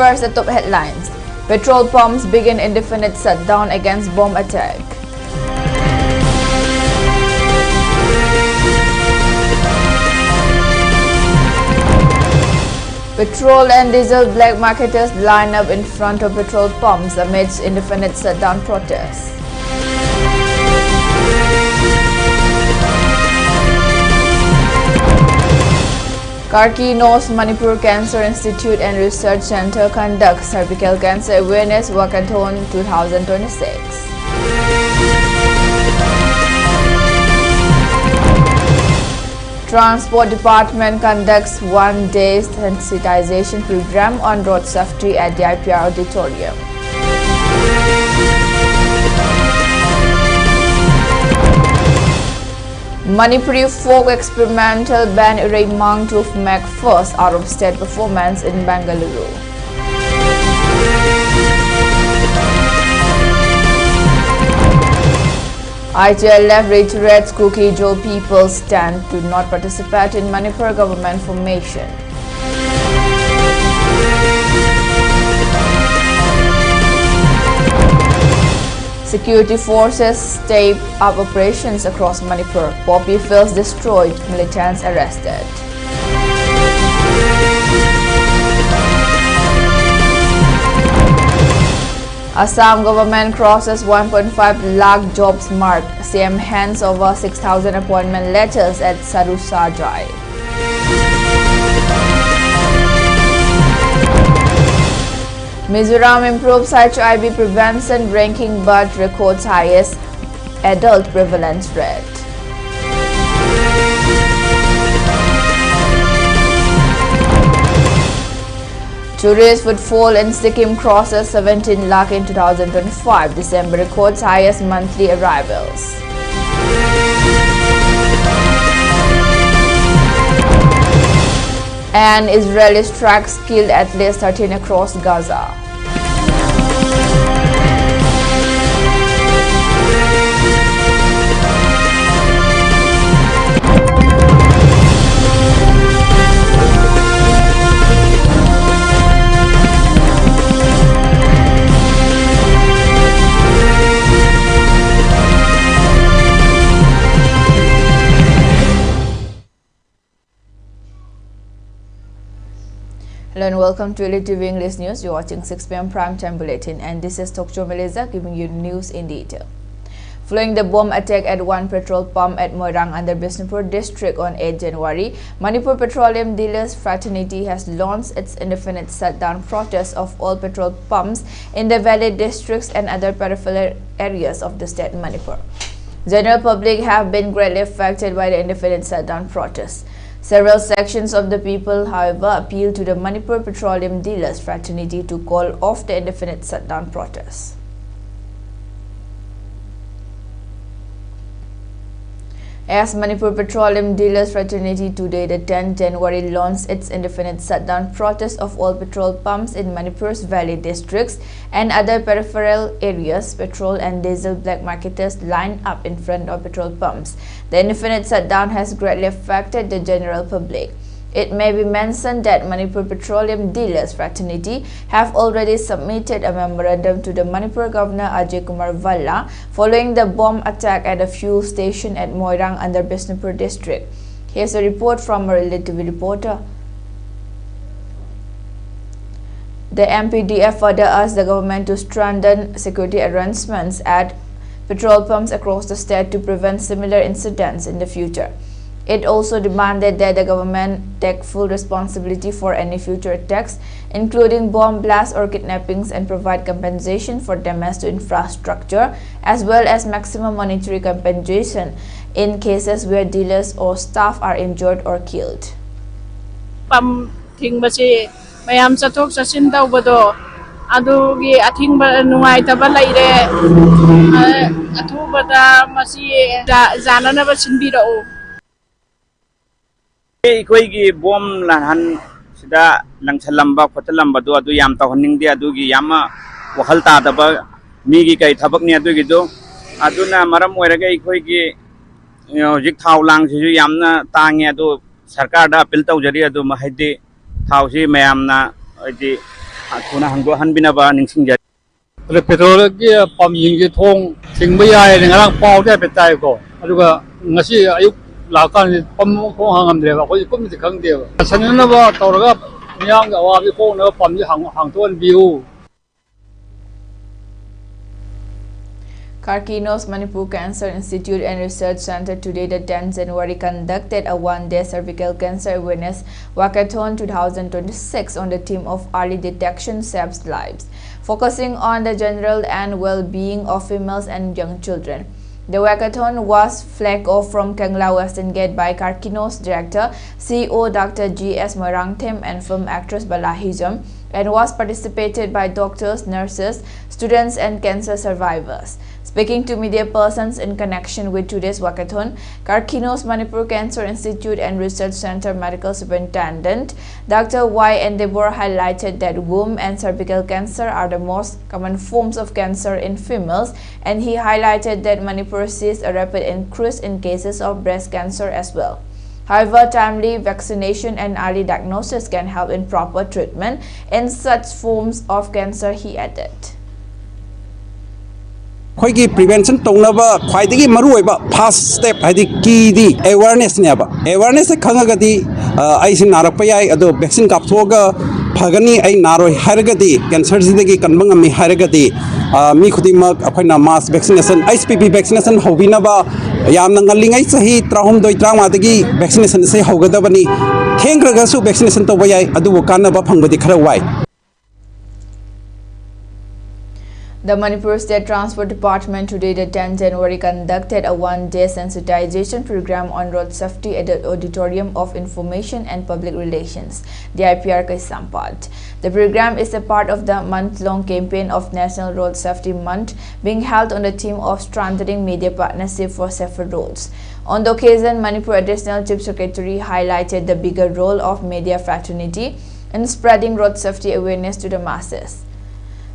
First, the top headlines. Petrol pumps begin indefinite shutdown against bomb attack. Petrol and diesel black marketers line up in front of petrol pumps amidst indefinite shutdown protests. Karki Manipur Cancer Institute and Research Center conducts Cervical Cancer Awareness Walkathon 2026. Transport Department conducts one-day sensitization program on road safety at the IPR auditorium. Manipuri folk experimental band Raymang to make first out-of-state performance in Bengaluru. ITLF reiterates Cookie Joe people's stand to not participate in Manipur government formation. Security forces step up operations across Manipur. Poppy fields destroyed, militants arrested. Assam government crosses 1.5 lakh jobs mark. CM hands over 6,000 appointment letters at Sarusajai. Mizoram improves HIV prevention ranking but records highest adult prevalence rate. Tourist footfall in Sikkim crosses 17 lakh in 2025. December records highest monthly arrivals. And Israeli strikes killed at least 13 across Gaza. Hello and welcome to ELITETV English News. You're watching 6 p.m. Prime Time Bulletin and this is Talkshow Aleza giving you news in detail. Following the bomb attack at one petrol pump at Moirang under Bishnupur district on 8 January, Manipur Petroleum Dealers Fraternity has launched its indefinite shutdown protest of all petrol pumps in the valley districts and other peripheral areas of the state Manipur. General public have been greatly affected by the indefinite shutdown protests. Several sections of the people, however, appealed to the Manipur Petroleum Dealers Fraternity to call off the indefinite shutdown protests. As Manipur Petroleum Dealers Fraternity today, the 10th January, launched its indefinite shutdown protest of all petrol pumps in Manipur's valley districts and other peripheral areas. Petrol and diesel black marketers line up in front of petrol pumps. The indefinite shutdown has greatly affected the general public. It may be mentioned that Manipur Petroleum Dealers Fraternity have already submitted a memorandum to the Manipur Governor Ajay Kumar Valla following the bomb attack at a fuel station at Moirang under Bishnupur district. Here's a report from our ELITETV reporter. The MPDF further asked the government to strengthen security arrangements at petrol pumps across the state to prevent similar incidents in the future. It also demanded that the government take full responsibility for any future attacks, including bomb blasts or kidnappings, and provide compensation for damage to infrastructure, as well as maximum monetary compensation in cases where dealers or staff are injured or killed. Mayam chatok chachin tawbado adugi athingba nuaitaba laire athubada masi jananaba sinbirao Koigi bomb lahan sida langchalamba khotalamba do adu yam tawhanningde adugi yama wakhal tadaba migi kai thabak ni adugi do aduna maram oiraga koigi hojik thau lang sisu yamna tange adu sarkar da appeal tawjari adu mahidi thausi mayamna adi थुना हंगो हनबिनाबा निंसिंग Petrol ki pam yin ki thong thing ba yai ni ngarang paw de pe tai ko aduga ngasi ayuk la kan pam thong hangam de ba ko kum ti khang de ba sanan na ba tawraga miyang ga wa bi ko na pam ji hang ton view. Karkinos Manipur Cancer Institute and Research Center today, the 10th January, conducted a one-day cervical cancer awareness walkathon 2026 on the theme of early detection saves lives, focusing on the general and well-being of females and young children. The walkathon was flagged off from Kangla Western Gate by Karkinos Director, CEO Dr. G.S. Morangthem and film actress Balahijam, and was participated by doctors, nurses, students and cancer survivors. Speaking to media persons in connection with today's walkathon, Karkinos Manipur Cancer Institute and Research Center Medical Superintendent Dr. Y. Endebor highlighted that womb and cervical cancer are the most common forms of cancer in females, and he highlighted that Manipur sees a rapid increase in cases of breast cancer as well. However, timely vaccination and early diagnosis can help in proper treatment in such forms of cancer, he added. Hoigi prevention tongnaba khwaidagi maruoiba first step hadi key di awareness neba awareness khangagadi ai sin narakpa yai ado vaccine kapthoga phagani ai naroi haragadi cancer sidagi kanbangami haragadi mi khudima aphaina mass vaccination HPV vaccination hobinaba yamna ngalingai sahi 3 dagi vaccination se hogadabani thengraga su vaccination to bayai adu kanaba phangbadi khara wai. The Manipur State Transport Department today, the 10th January, conducted a one-day sensitization program on road safety at the Auditorium of Information and Public Relations, DIPR Kaisampad. The program is a part of the month-long campaign of National Road Safety Month being held on the theme of strengthening media partnership for safer roads. On the occasion, Manipur Additional Chief Secretary highlighted the bigger role of media fraternity in spreading road safety awareness to the masses.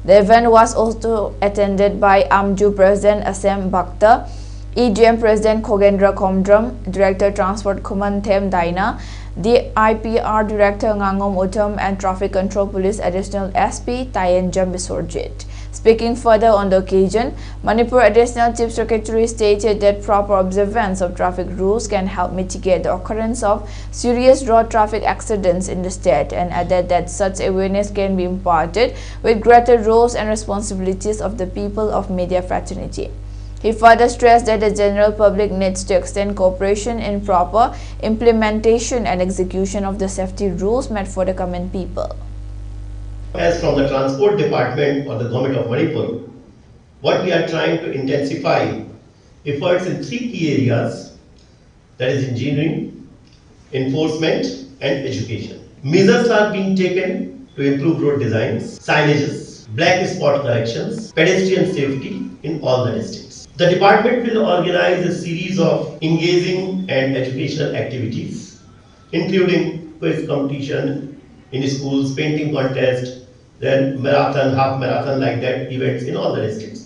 The event was also attended by AMJU President Assam Bhakta, EGM President Khogendra Komdram, Director Transport Kumanthem Daina, the IPR Director Ngangom Uttam and Traffic Control Police Additional SP Tayenjam Bisorjit. Speaking further on the occasion, Manipur Additional Chief Secretary stated that proper observance of traffic rules can help mitigate the occurrence of serious road traffic accidents in the state, and added that such awareness can be imparted with greater roles and responsibilities of the people of media fraternity. He further stressed that the general public needs to extend cooperation in proper implementation and execution of the safety rules made for the common people. As from the Transport Department or the Government of Manipur, what we are trying to intensify efforts in 3 key areas, that is engineering, enforcement and education. Measures are being taken to improve road designs, signages, black spot corrections, pedestrian safety in all the districts. The department will organize a series of engaging and educational activities, including quiz competition in schools, painting contest, then marathon, half marathon, like that events in all the districts.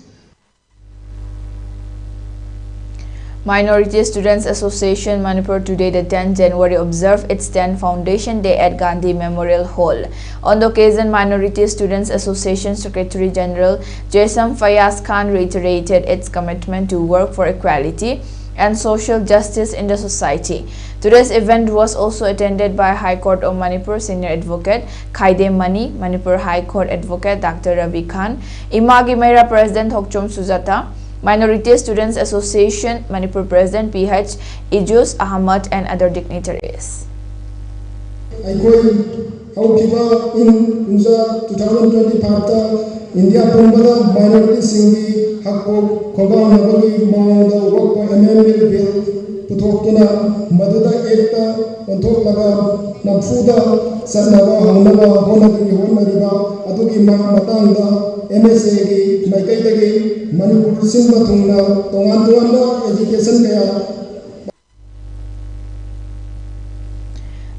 Minority Students Association Manipur today, the 10th January, observed its 10th Foundation Day at Gandhi Memorial Hall. On the occasion, Minority Students Association Secretary General Jaisam Fayaz Khan reiterated its commitment to work for equality and social justice in the society. Today's event was also attended by High Court of Manipur Senior Advocate Khaide Mani, Manipur High Court Advocate Dr. Ravi Khan, Imagi Mera President Hokchom Sujata, Minority Students Association Manipur President PH Ijus Ahmad and other dignitaries. India Pumbada minority singi hakko koba nabagi maunda wakko amendment bill putokina maduda ekta ontok laga napfuda sanaba hanaba honagi honariba adugi matanda MSA gi maikai Manipur sinba thungna tongan tonga education kaya.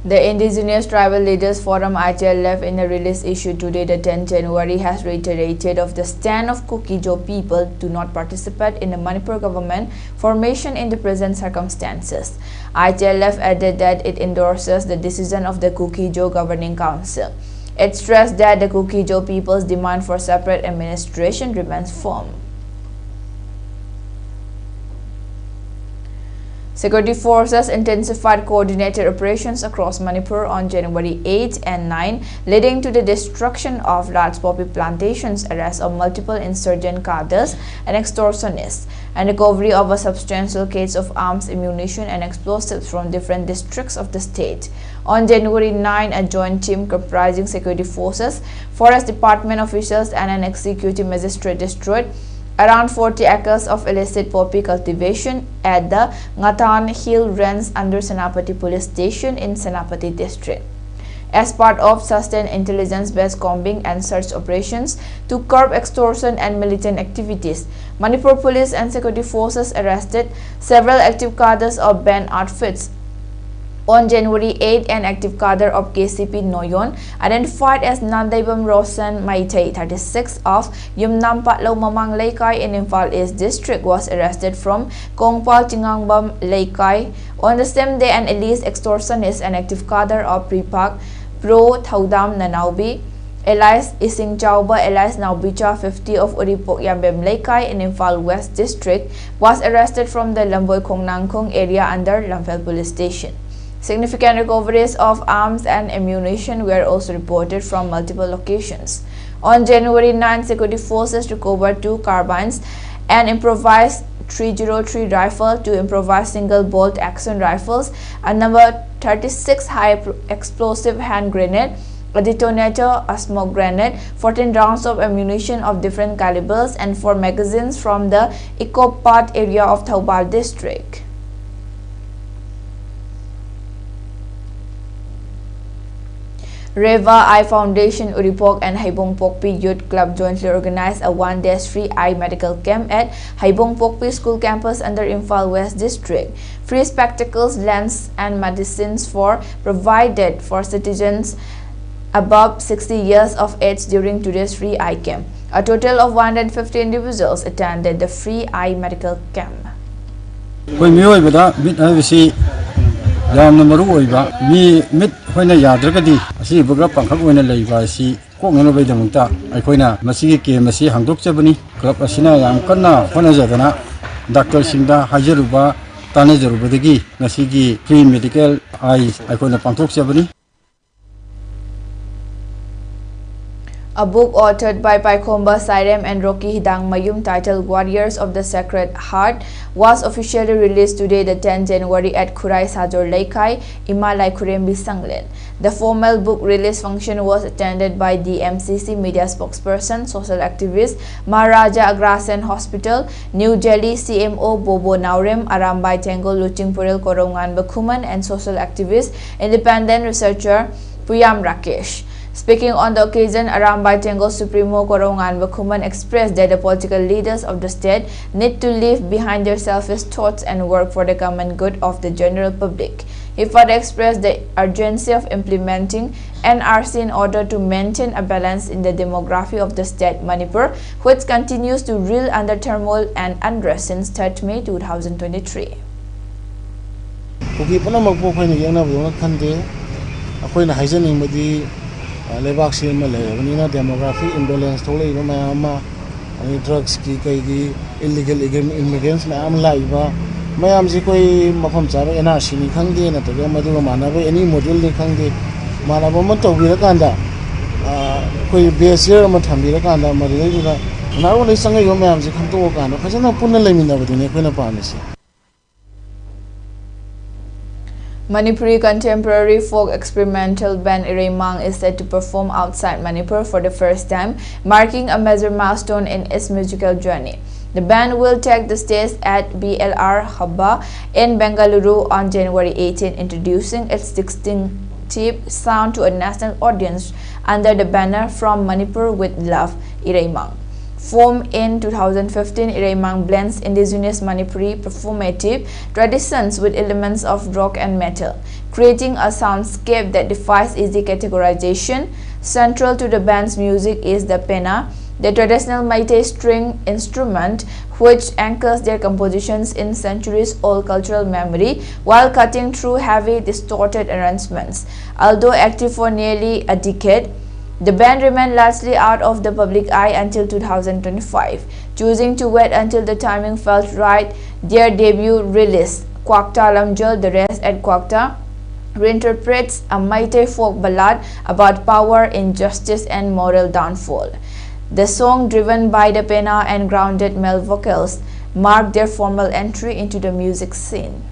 The Indigenous Tribal Leaders Forum ITLF, in a release issued today, the 10th January, has reiterated of the stand of Kuki-Jo people to not participate in the Manipur government formation in the present circumstances. ITLF added that it endorses the decision of the Kuki-Jo Governing Council. It stressed that the Kuki-Jo people's demand for separate administration remains firm. Security forces intensified coordinated operations across Manipur on January 8 and 9, leading to the destruction of large poppy plantations, arrest of multiple insurgent cadres and extortionists, and recovery of a substantial case of arms, ammunition, and explosives from different districts of the state. On January 9, a joint team comprising security forces, forest department officials, and an executive magistrate destroyed around 40 acres of illicit poppy cultivation at the Ngatan Hill Range under Senapati Police Station in Senapati District. As part of sustained intelligence-based combing and search operations to curb extortion and militant activities, Manipur Police and security forces arrested several active cadres of band outfits. On January 8, an active cadre of KCP Noyon, identified as Nandaibam Rosen Maitei, 36, of Yumnam Patlo Mamang Laikai in Imphal East District, was arrested from Kongpal Tingangbam Laikai. On the same day, an elite extortionist and active cadre of Pripak Pro Thaudam Nanaubi, Elias Ising Chauba Elias Naubicha, 50, of Uripok Yambem Laikai in Imphal West District, was arrested from the Lamboy Kongnangkong area under Lamphel Police Station. Significant recoveries of arms and ammunition were also reported from multiple locations. On January 9, security forces recovered 2 carbines, an improvised 303 rifle, 2 improvised single-bolt action rifles, a number 36 high-explosive hand grenade, a detonator, a smoke grenade, 14 rounds of ammunition of different calibers, and 4 magazines from the Ikopat area of Thoubal district. Reva Eye Foundation, Uripok, and Haibong Pokpi Youth Club jointly organized a one-day free eye medical camp at Haibong Pokpi School campus under Imphal West District. Free spectacles, lenses, and medicines were provided for citizens above 60 years of age during today's free eye camp. A total of 150 individuals attended the free eye medical camp. Yamna maru oiba mi mit hoina yadragadi asi bugra pangkhak oina leiba asi koknana baidamungta aikoina masigi ke masi hangdokchabani club asina yam kanna hona jadana doctor singda hajaruba tanajarubadagi ngasigi free medical eye aikoina pangthokchabani. A book authored by Paikhomba Sairem and Rocky Hidang Mayum titled Warriors of the Sacred Heart was officially released today, the 10th January at Khurai Sajor Laikai, Imalai Kurembi Sanglen. The formal book release function was attended by the MCC media spokesperson, social activist Maharaja Agrasen Hospital, New Delhi CMO Bobo Naurem, Arambai Tengol Luchingpuril Korongan Bakhuman, and social activist, independent researcher Puyam Rakesh. Speaking on the occasion, Arambai Tengol Supremo Korongan Bakhuman expressed that the political leaders of the state need to leave behind their selfish thoughts and work for the common good of the general public. He further expressed the urgency of implementing NRC in order to maintain a balance in the demography of the state Manipur, which continues to reel under turmoil and unrest since 3rd May 2023. Lebak sima le vanina demography imbalance thole iba mayama ani drugs ki kai gi illegal immigrants mayam laiba mayam ji koi mafam chara NRC ni khangde na to madu manaba any model ni khangde manaba ma to bi rakanda koi basier ma thambi rakanda ma le jura na ro le sanga yo mayam ji khamto kana phajana punna lemina badine koina paanisi. Manipuri contemporary folk experimental band Ireimang is set to perform outside Manipur for the first time, marking a major milestone in its musical journey. The band will take the stage at BLR Habba in Bengaluru on January 18, introducing its distinctive sound to a national audience under the banner From Manipur with Love, Ireimang. Formed in 2015, Ireimang blends indigenous Manipuri performative traditions with elements of rock and metal, creating a soundscape that defies easy categorization. Central to the band's music is the pena, the traditional Meitei string instrument which anchors their compositions in centuries-old cultural memory while cutting through heavy, distorted arrangements. Although active for nearly a decade, The band remained largely out of the public eye until 2025, choosing to wait until the timing felt right. Their debut release, Kwakta Lamjal, The Rest at Kwakta, reinterprets a Meitei folk ballad about power, injustice, and moral downfall. The song, driven by the pena and grounded male vocals, marked their formal entry into the music scene.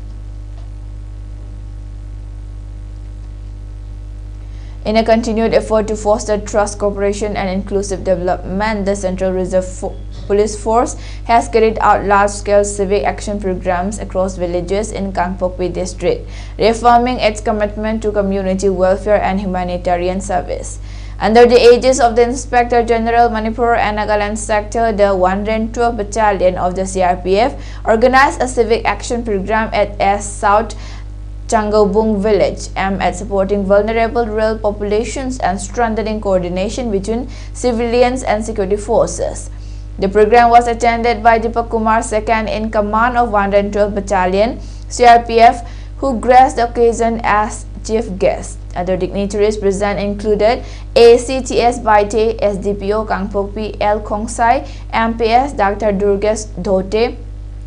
In a continued effort to foster trust, cooperation, and inclusive development, the Central Reserve Police Force has carried out large-scale civic action programs across villages in Kangpokpi district, reaffirming its commitment to community welfare and humanitarian service. Under the aegis of the Inspector General Manipur and Nagaland sector, the 112th Battalion of the CRPF organized a civic action program at South Changobung village, aimed at supporting vulnerable rural populations and strengthening coordination between civilians and security forces. The program was attended by Deepak Kumar, second in command of 112th Battalion, CRPF, who graced the occasion as chief guest. Other dignitaries present included ACTS Baite, SDPO Kangpokpi L Kongsai, MPS Dr. Durges Dhote,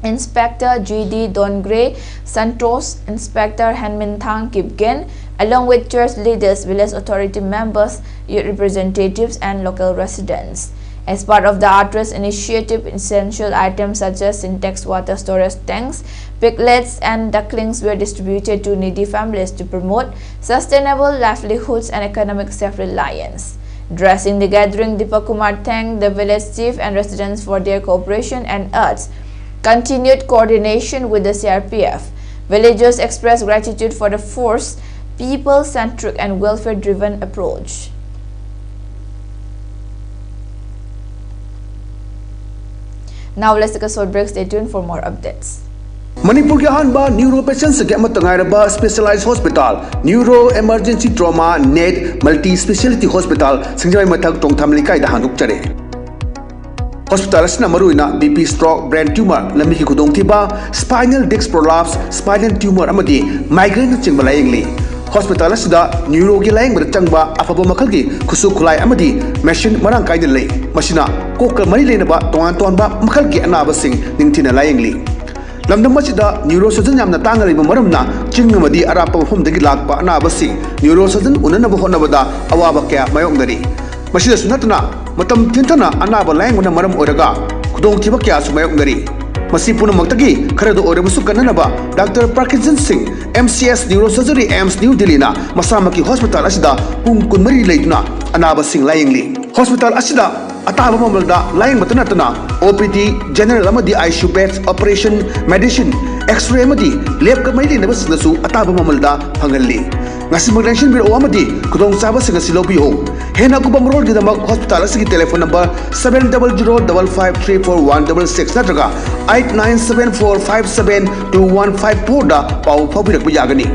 Inspector GD Dongre Santos, Inspector Hanminthang Kipgen, along with church leaders, village authority members, youth representatives, and local residents. As part of the Artress initiative, essential items such as syntax water storage tanks, piglets, and ducklings were distributed to needy families to promote sustainable livelihoods and economic self-reliance. Addressing the gathering, Deepak Kumar thanked the village chief and residents for their cooperation and urged continued coordination with the CRPF. Villagers expressed gratitude for the force, people-centric and welfare-driven approach. Now let's take a short break. Stay tuned for more updates. Manipur ke hanba neuro patients ke amatangai raba specialized hospital neuro emergency trauma net multi speciality hospital singjai mathak tongtham likai da handuk chare. Hospital asina maruina BP stroke brain tumor lambi ki khudong thiba spinal disc prolapse spinal tumor amadi migraine chingba layengli. Hospital asida neuro gi layeng ber changba afaba makal gi khusu khulai amadi machine marang kai de lei masina kokal mari lena ba tongan ton ba makal gi anaba sing ningthina layengli. Lamdam masida neurosurgeon yamna tangari ba maramna chingmadi arapa hom dagi lakpa anaba sing neurosurgeon unana ba honna bada awaba kya mayong dari. Masida sunatna matam tintana anaba layeng una maram oraga khudong thiba kya sumayong dari. Masi punamakta kharado orabusu kananaba Dr. Parkinson Singh MCS Neurosurgery AIMS New Delhi na masamaki hospital asida pung kunmari leituna anaba sing layengli. Hospital asida ataba mamalda layeng matanatana OPD general amadi ICU beds operation medicine x-ray amadi lab kamai na basinasu ataba mamalda phangalli. Ngasi magnation bir amadi kudong saba singa silobi ho. Hena ko bamrol gidamak hospital asigi telephone number 700553416 natraga 8974572154 da pau phabirak bu yagani.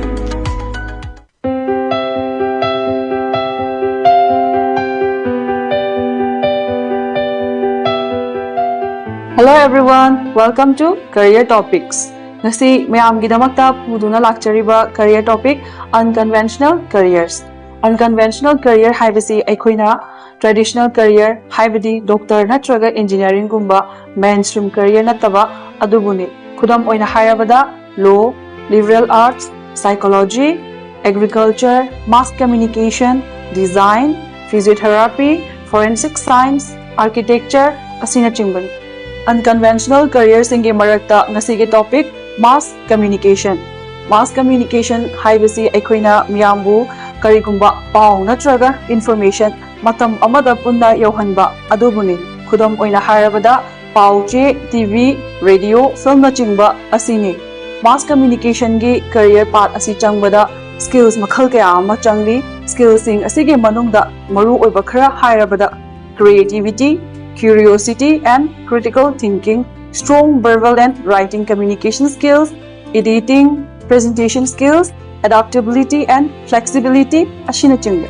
Hello everyone, welcome to Career Topics. Ngasi mayam gidamakta puduna lakchariba career topic unconventional careers. Unconventional career haibasi aikoina traditional career haibadi doctor natraga engineering gumba mainstream career nataba adubuni khudam oina hairabada law, liberal arts, psychology, agriculture, mass communication, design, physiotherapy, forensic science, architecture asina chingbani. Unconventional careers inge marakta ngasige topic mass communication. Mass communication haibasi aikoina miyambu karigumba pau natraga information matam amada punna yohanba adubuni khudam oina hairabada pau che TV radio film na chingba asini. Mass communication gi career path asi changbada skills makhal kaya ama changli. Skills sing asige manungda maru oiba khara hairabada creativity, curiosity and critical thinking, strong verbal and writing communication skills, editing, presentation skills, adaptability and flexibility ashina chingba.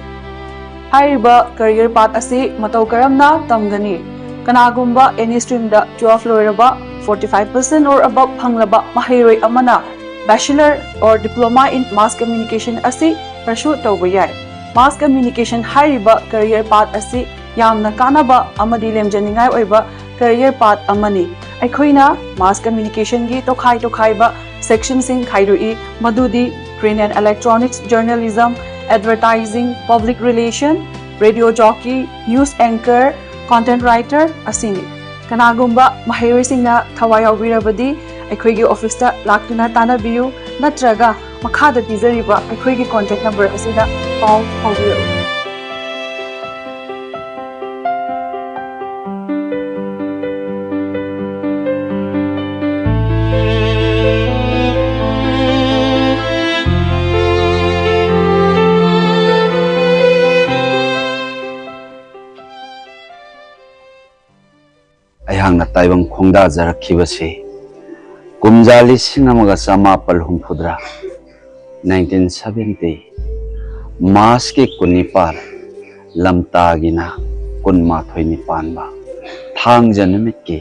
Hairiba career path asi matau karamna tamgani. Kanagumba any stream da 12 loiraba 45% or above phanglaba mahiroi amana bachelor or diploma in mass communication asi pursue tawba yai. mass communication hairiba career path asi yamna kanaba amadi lemjaningai oiba career path amani aikoina mass communication gi tokhai ba section sing khairui madudi print and electronics journalism advertising public relation radio jockey news anchor content writer asini kanagumba mahairoi singna thawai yaubirabadi aikoigi office ta laktuna tanabiyu natraga makhada pizariba aikoigi contact number asida call haubiru ayhangna taibang khongda jarakhibasi kumjali singamaga samapal humphudra 1970 mas ke kunipar lamtagina kunmathoi nipan ba thang janamit ke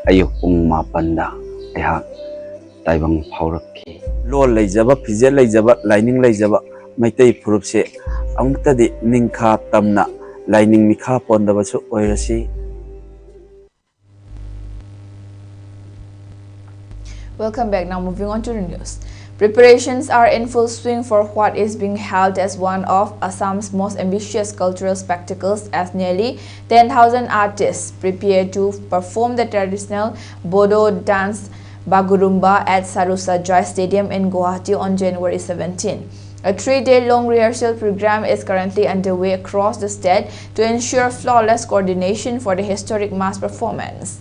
ayuk pung mapanda ayhak taibang phaurakki lo leijaba phije leijaba lining leijaba maitai phurupse amtadi ningkha tamna lining mikha pondabasu oirasi. Welcome back. Now moving on to the news. Preparations are in full swing for what is being held as one of Assam's most ambitious cultural spectacles, as nearly 10,000 artists prepare to perform the traditional Bodo dance Bagurumba at Sarusajai Stadium in Guwahati on January 17. A 3-day-long rehearsal program is currently underway across the state to ensure flawless coordination for the historic mass performance,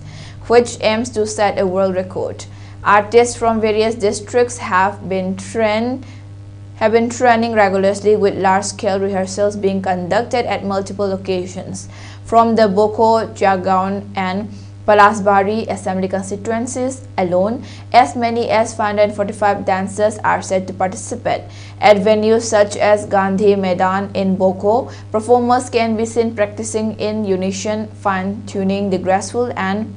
which aims to set a world record. Artists from various districts have been training regularly, with large-scale rehearsals being conducted at multiple locations. From the Boko, Jagaon and Palasbari assembly constituencies alone, as many as 545 dancers are set to participate. At venues such as Gandhi Maidan in Boko, performers can be seen practicing in unison, fine-tuning the graceful and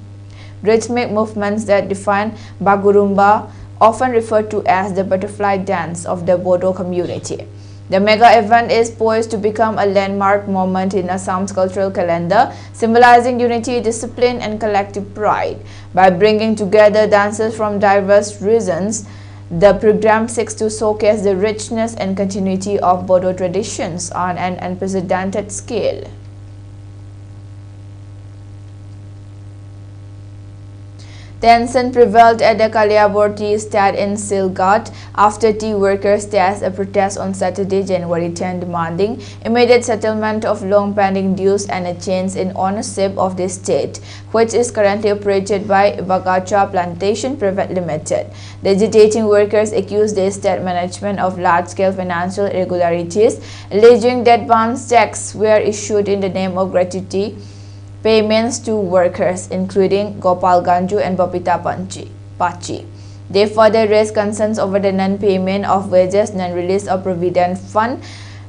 rhythmic movements that define Bagurumba, often referred to as the butterfly dance of the Bodo community. The mega event is poised to become a landmark moment in Assam's cultural calendar, symbolizing unity, discipline, and collective pride. By bringing together dancers from diverse regions, the program seeks to showcase the richness and continuity of Bodo traditions on an unprecedented scale. Tension prevailed at the Kaliabor tea estate in Silgat after tea workers staged a protest on Saturday, January 10, demanding immediate settlement of long-pending dues and a change in ownership of the estate, which is currently operated by Bagacha Plantation Private Limited. The agitating workers accused the estate management of large-scale financial irregularities, alleging that advance checks were issued in the name of gratuity payments to workers, including Gopal Ganju and Babita Pachi. They further raised concerns over the non-payment of wages, non-release of provident fund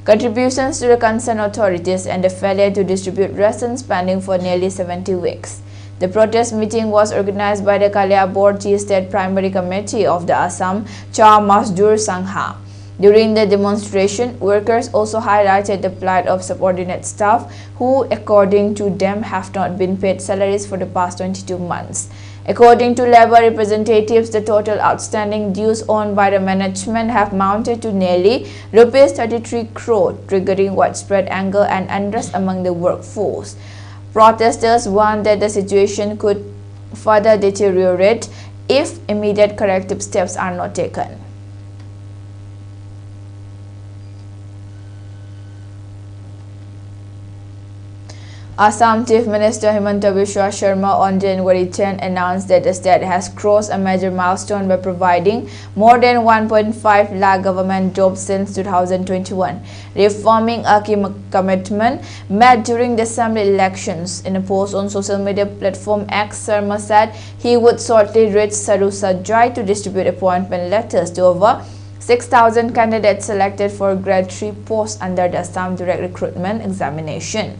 contributions to the concerned authorities, and the failure to distribute rations pending for nearly 70 weeks. The protest meeting was organized by the Kaliabor Tea State Primary Committee of the Assam Cha Masdur Sangha. During the demonstration, workers also highlighted the plight of subordinate staff who, according to them, have not been paid salaries for the past 22 months. According to labor representatives, the total outstanding dues owed by the management have mounted to nearly Rs 33 crore, triggering widespread anger and unrest among the workforce. Protesters warned that the situation could further deteriorate if immediate corrective steps are not taken. Assam Chief Minister Himanta Biswa Sharma on January 10 announced that the state has crossed a major milestone by providing more than 1.5 lakh government jobs since 2021, reaffirming a key commitment made during the assembly elections. In a post on social media platform X, Sharma said he would shortly reach Sarusajai to distribute appointment letters to over 6,000 candidates selected for grade 3 posts under the Assam Direct Recruitment Examination.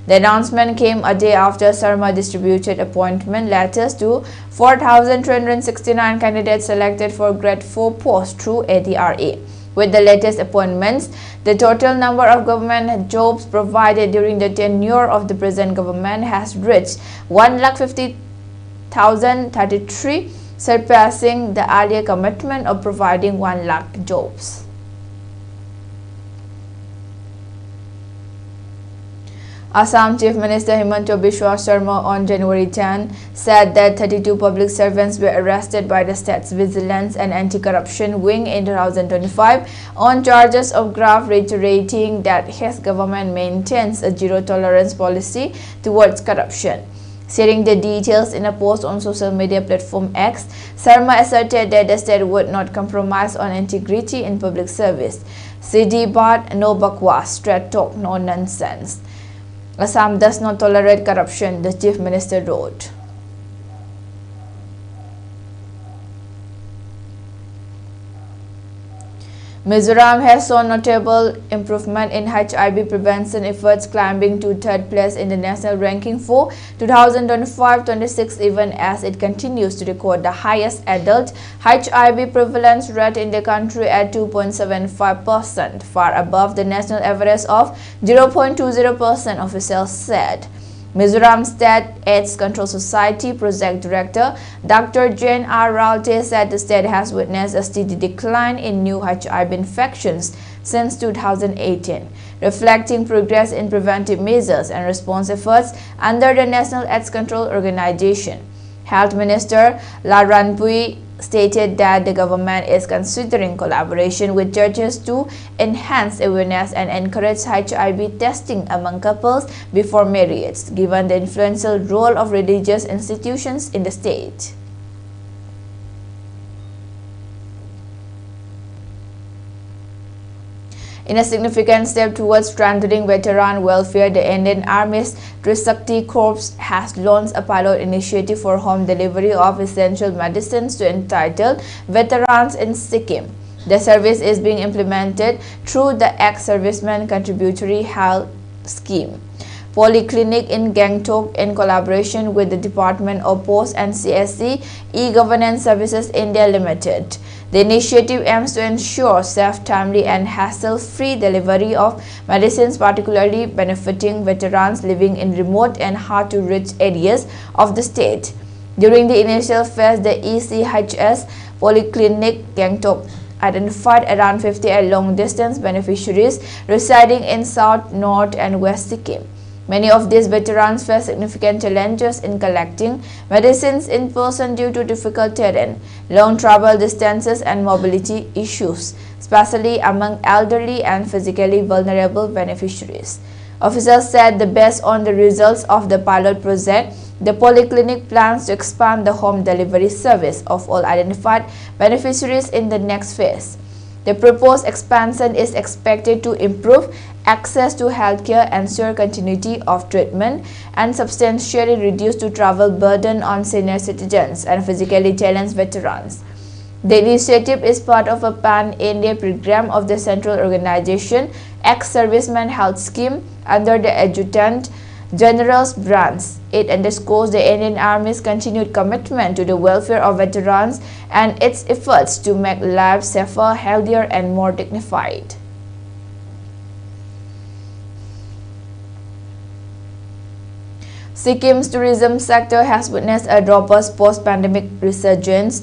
The announcement came a day after Sharma distributed appointment letters to 4,369 candidates selected for grade 4 posts through ADRA. With the latest appointments, the total number of government jobs provided during the tenure of the present government has reached 1,50,033, surpassing the earlier commitment of providing 1 lakh jobs. Assam Chief Minister Himanta Biswa Sharma on January 10 said that 32 public servants were arrested by the State's Vigilance and Anti-Corruption Wing in 2025 on charges of graft, reiterating that his government maintains a zero-tolerance policy towards corruption. Sharing the details in a post on social media platform X, Sharma asserted that the state would not compromise on integrity in public service. Sidi Bad, no bakwas, straight talk, no nonsense. Assam does not tolerate corruption, the Chief Minister wrote. Mizoram has shown notable improvement in HIV prevention efforts, climbing to 3rd place in the national ranking for 2025-26, even as it continues to record the highest adult HIV prevalence rate in the country at 2.75%, far above the national average of 0.20%, officials said. Mizoram State AIDS Control Society Project Director Dr. Jane R. Ralte said the state has witnessed a steady decline in new HIV infections since 2018, reflecting progress in preventive measures and response efforts under the National AIDS Control Organization. Health Minister Laranpui stated that the government is considering collaboration with churches to enhance awareness and encourage HIV testing among couples before marriage, given the influential role of religious institutions in the state. In a significant step towards strengthening veteran welfare, the Indian Army's Trisakti Corps has launched a pilot initiative for home delivery of essential medicines to entitled veterans in Sikkim. The service is being implemented through the ex-serviceman contributory health scheme. Polyclinic in Gangtok, in collaboration with the Department of Post and CSC E-Governance Services India Limited. The initiative aims to ensure safe, timely and hassle-free delivery of medicines, particularly benefiting veterans living in remote and hard-to-reach areas of the state. During the initial phase, the ECHS Polyclinic Gangtok identified around 50 long-distance beneficiaries residing in South, North and West Sikkim. Many of these veterans face significant challenges in collecting medicines in person due to difficult terrain, long travel distances and mobility issues, especially among elderly and physically vulnerable beneficiaries. Officials said that based on the results of the pilot project, the polyclinic plans to expand the home delivery service of all identified beneficiaries in the next phase. The proposed expansion is expected to improve access to healthcare, ensure continuity of treatment, and substantially reduce the travel burden on senior citizens and physically challenged veterans. The initiative is part of a pan-India program of the Central Organization Ex-Serviceman Health Scheme under the Adjutant General's branch. It underscores the Indian Army's continued commitment to the welfare of veterans and its efforts to make lives safer, healthier, and more dignified. Sikkim's tourism sector has witnessed a robust post-pandemic resurgence,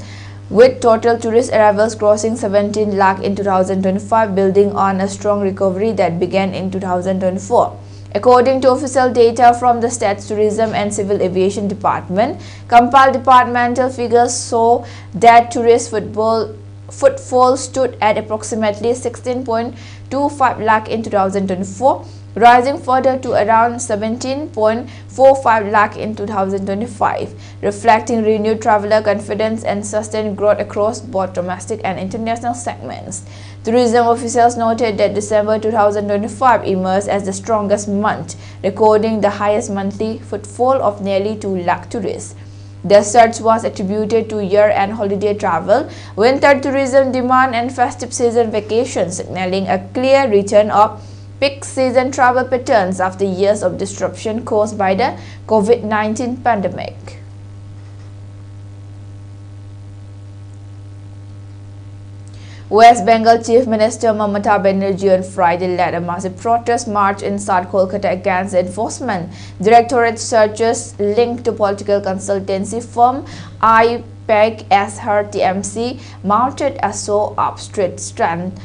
with total tourist arrivals crossing 17 lakh in 2025, building on a strong recovery that began in 2024. According to official data from the State's Tourism and Civil Aviation Department, compiled departmental figures show that tourist footfall stood at approximately 16.25 lakh in 2024, rising further to around 17.45 lakh in 2025, reflecting renewed traveler confidence and sustained growth across both domestic and international segments. Tourism officials noted that December 2025 emerged as the strongest month, recording the highest monthly footfall of nearly 2 lakh tourists. The surge was attributed to year-end holiday travel, winter tourism demand, and festive season vacations, signaling a clear return of peak season travel patterns after years of disruption caused by the COVID-19 pandemic. West Bengal Chief Minister Mamata Banerjee on Friday led a massive protest march in South Kolkata against the Enforcement Directorate searches linked to political consultancy firm IPEC as her TMC mounted a sow-up street stand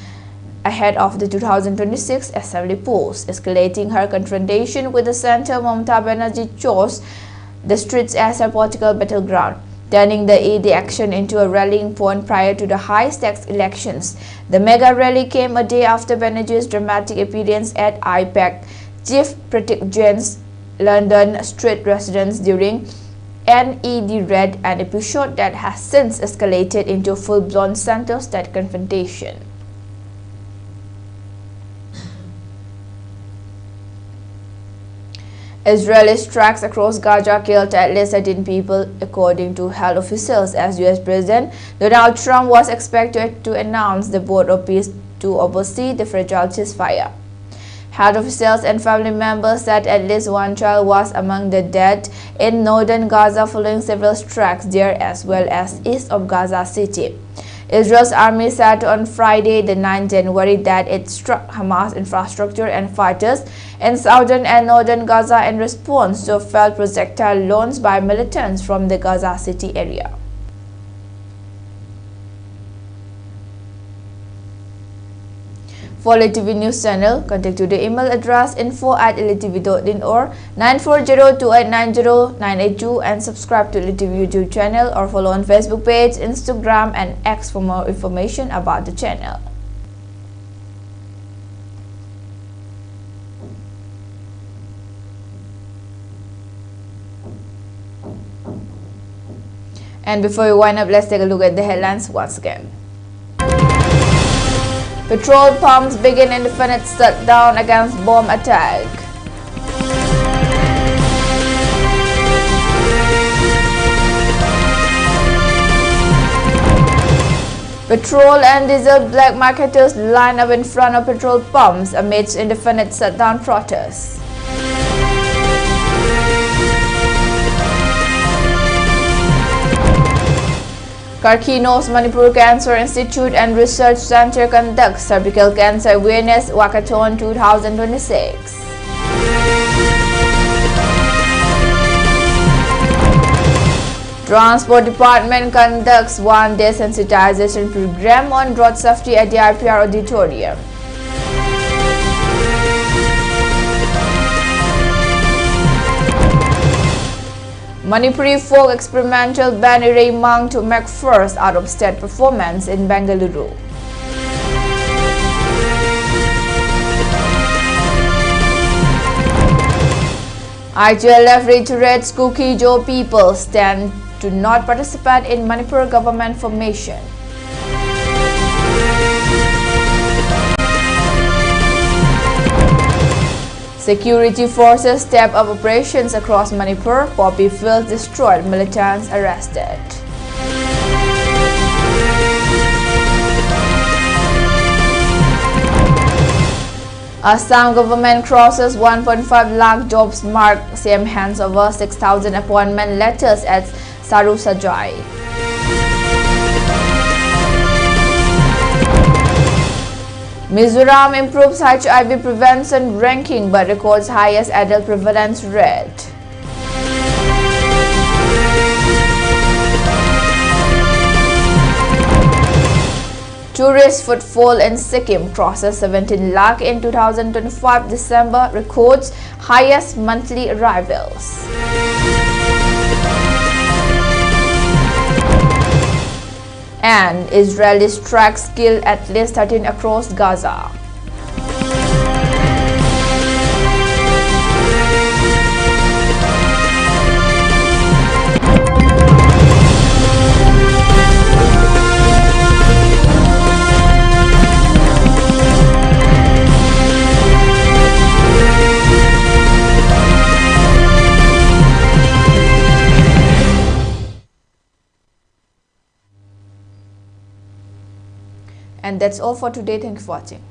ahead of the 2026 Assembly polls. Escalating her confrontation with the centre, Mamata Banerjee chose the streets as her political battleground, turning the ED action into a rallying point prior to the high-stakes elections. The mega rally came a day after Banerjee's dramatic appearance at IPEC Chief Pratik Jain's London street residence during an ED raid, an episode that has since escalated into a full-blown center-state confrontation. Israeli strikes across Gaza killed at least 13 people, according to health officials, as US President Donald Trump was expected to announce the Board of Peace to oversee the fragile ceasefire. Health officials and family members said at least one child was among the dead in northern Gaza following several strikes there as well as east of Gaza City. Israel's army said on Friday, the 9th January, that it struck Hamas infrastructure and fighters in southern and northern Gaza in response to failed projectile launches by militants from the Gaza City area. For ELITETV News Channel, contact to the email address info@elitetv.in or 9402890982 and subscribe to ELITETV YouTube channel or follow on Facebook page, Instagram and X for more information about the channel. And before we wind up, let's take a look at the headlines once again. Petrol pumps begin indefinite shutdown against bomb attack. Petrol and diesel black marketers line up in front of petrol pumps amidst indefinite shutdown protests. Karkino's Manipur Cancer Institute and Research Center conducts Cervical Cancer Awareness Walkathon 2026. Transport Department conducts one-day sensitization program on road safety at the RPR Auditorium. Manipuri folk experimental band Raymang to make first out-of-state performance in Bengaluru. IGLF reiterates Kuki-Jo people stand to not participate in Manipur government formation. Security forces step up operations across Manipur. Poppy fields destroyed, militants arrested. Assam government crosses 1.5 lakh jobs mark. CM hands over 6,000 appointment letters at Sarusajai. Mizoram improves HIV prevention ranking but records highest adult prevalence rate. Tourist footfall in Sikkim crosses 17 lakh in 2025 December, records highest monthly arrivals. And Israeli strikes killed at least 13 across Gaza. And that's all for today. Thank you for watching.